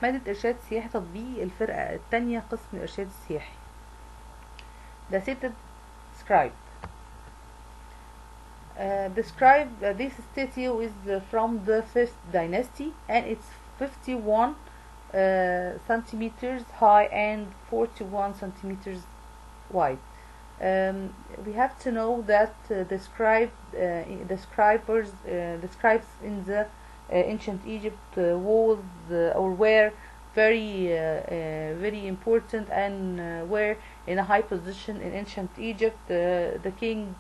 مادة إرشاد سياحي تطبيقي الفرقة التانية قسم الإرشاد السياحي. The seated scribe. This statue is from the 5th dynasty and it's 51 centimeters high and 41 centimeters wide. We have to know that the scribes in the ancient Egypt was or were very important and were in a high position in ancient Egypt. The kings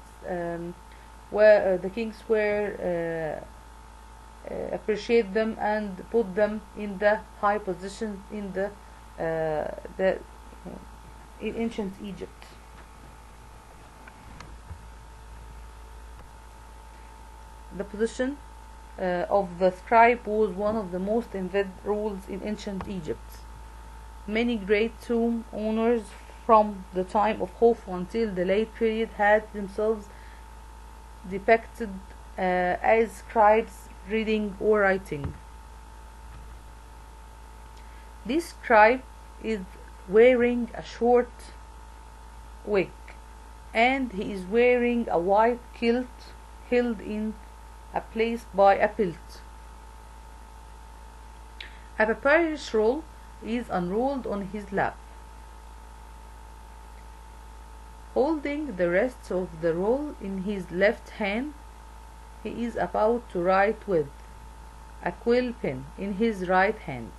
were appreciate them and put them in the high position in in ancient Egypt. The position of the scribe was one of the most invented roles in ancient Egypt. Many great tomb owners from the time of Khufu until the late period had themselves depicted as scribes reading or writing. This scribe is wearing a short wig and he is wearing a white kilt held in a place by a pelt. A papyrus roll is unrolled on his lap. Holding the rest of the roll in his left hand, he is about to write with a quill pen in his right hand.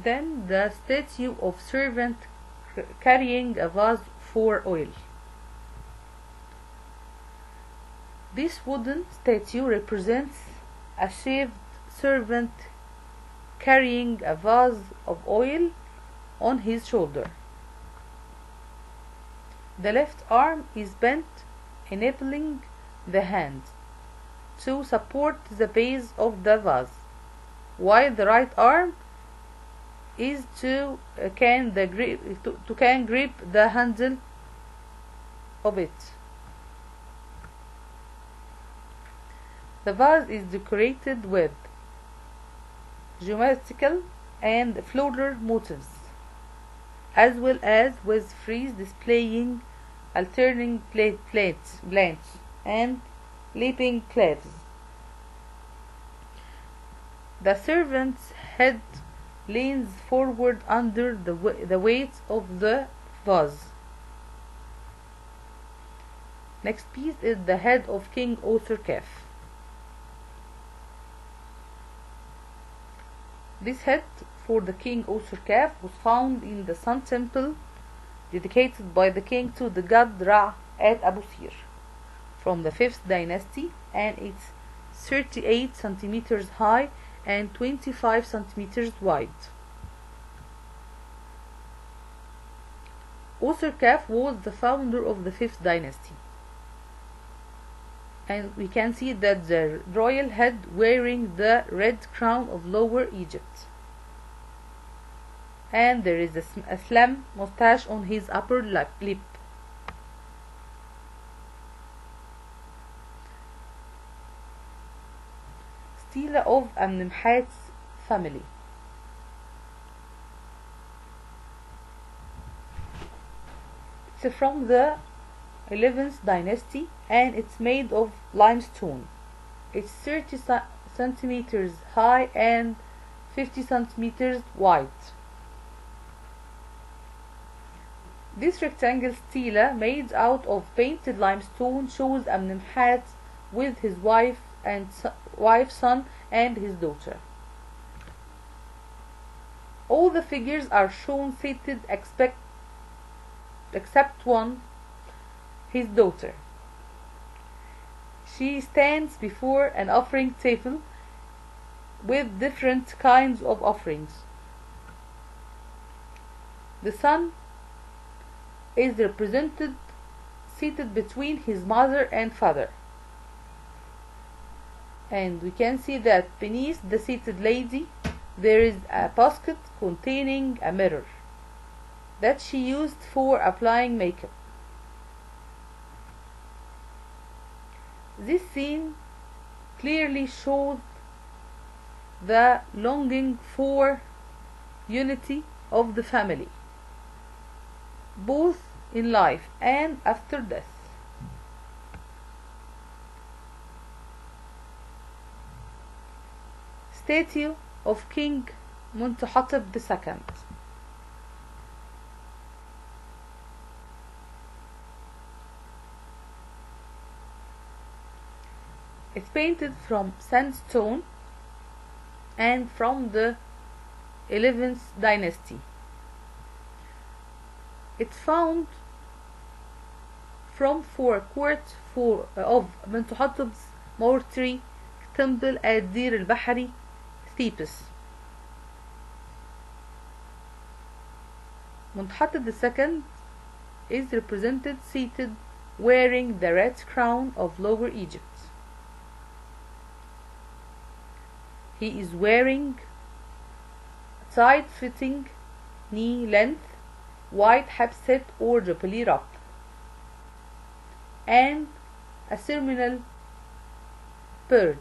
Then the statue of servant carrying a vase for oil. This wooden statue represents a shaved servant carrying a vase of oil on his shoulder. The left arm is bent, enabling the hand to support the base of the vase, while the right arm is to can grip the handle of it. The vase is decorated with geometrical and floral motifs, as well as with frieze displaying alternating plants and leaping cliffs. The servant's head leans forward under the weight of the vase. Next piece is the head of King Osorkaf. This head for the King Osorkaf was found in the Sun Temple dedicated by the king to the god Ra at Abu Sir from the 5th dynasty, and it's 38 centimeters high and 25 centimeters wide. Osorkaf was the founder of the 5th dynasty, and we can see that the royal head wearing the red crown of Lower Egypt, and there is a slim mustache on his upper lip. Stela of Amenemhet's family. It's from the 11th dynasty and it's made of limestone. It's 30 centimeters high and 50 centimeters wide. This rectangle stela made out of painted limestone shows Amenemhet with his wife, son, and his daughter. All the figures are shown seated except one, his daughter. She stands before an offering table with different kinds of offerings. The son is represented seated between his mother and father, and we can see that beneath the seated lady there is a basket containing a mirror that she used for applying makeup. This scene clearly shows the longing for unity of the family, both in life and after death. Statue of King Muntahatib II. It's painted from sandstone and from the 11th dynasty. It's found from forecourt of Muntahatib's mortuary temple at Dir al-Bahari, Thebes. Muntahatib II is represented seated wearing the red crown of Lower Egypt. He is wearing tight-fitting, knee-length, white habset or jubilee robe and a ceremonial beard.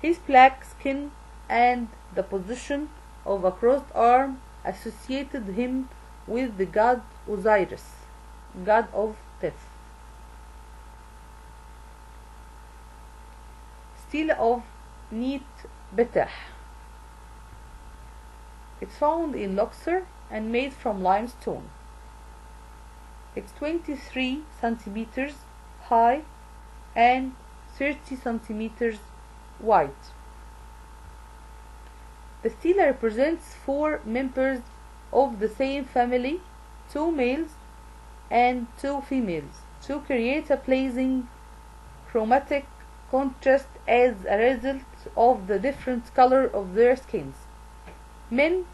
His black skin and the position of a crossed arm associated him with the god Osiris, god of death. Stele of Neat Betah. It's found in Luxor and made from limestone. It's 23 centimeters high and 30 centimeters wide. The stele represents 4 members of the same family, 2 males and 2 females, to create a pleasing chromatic contrast as a result of the different color of their skins. Men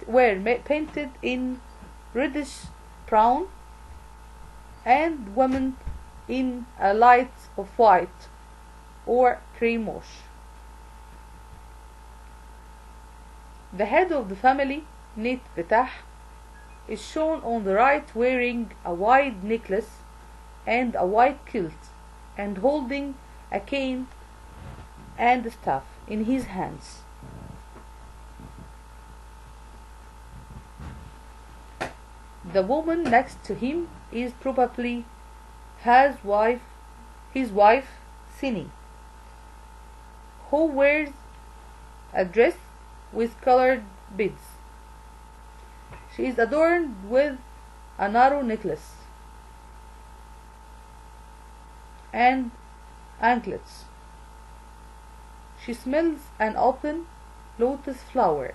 were painted in reddish brown and women in a light of white or creamish. The head of the family, Neat Betah, is shown on the right wearing a wide necklace and a white kilt and holding a cane and a staff in his hands. The woman next to him is probably his wife, Sini, who wears a dress with colored beads. She is adorned with a narrow necklace and anklets. She smells an open lotus flower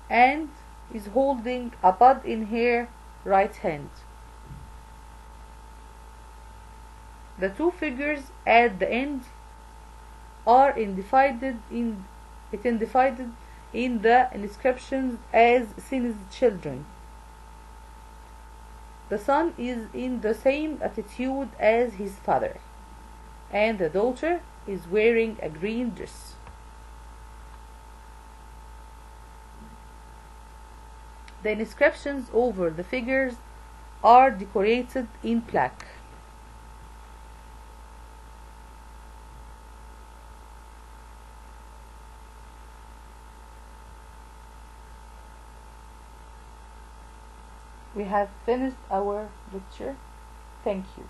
and is holding a bud in her right hand. The 2 figures at the end are identified in the inscriptions as Sin's children. The son is in the same attitude as his father, and the daughter is wearing a green dress. The inscriptions over the figures are decorated in black. We have finished our lecture. Thank you.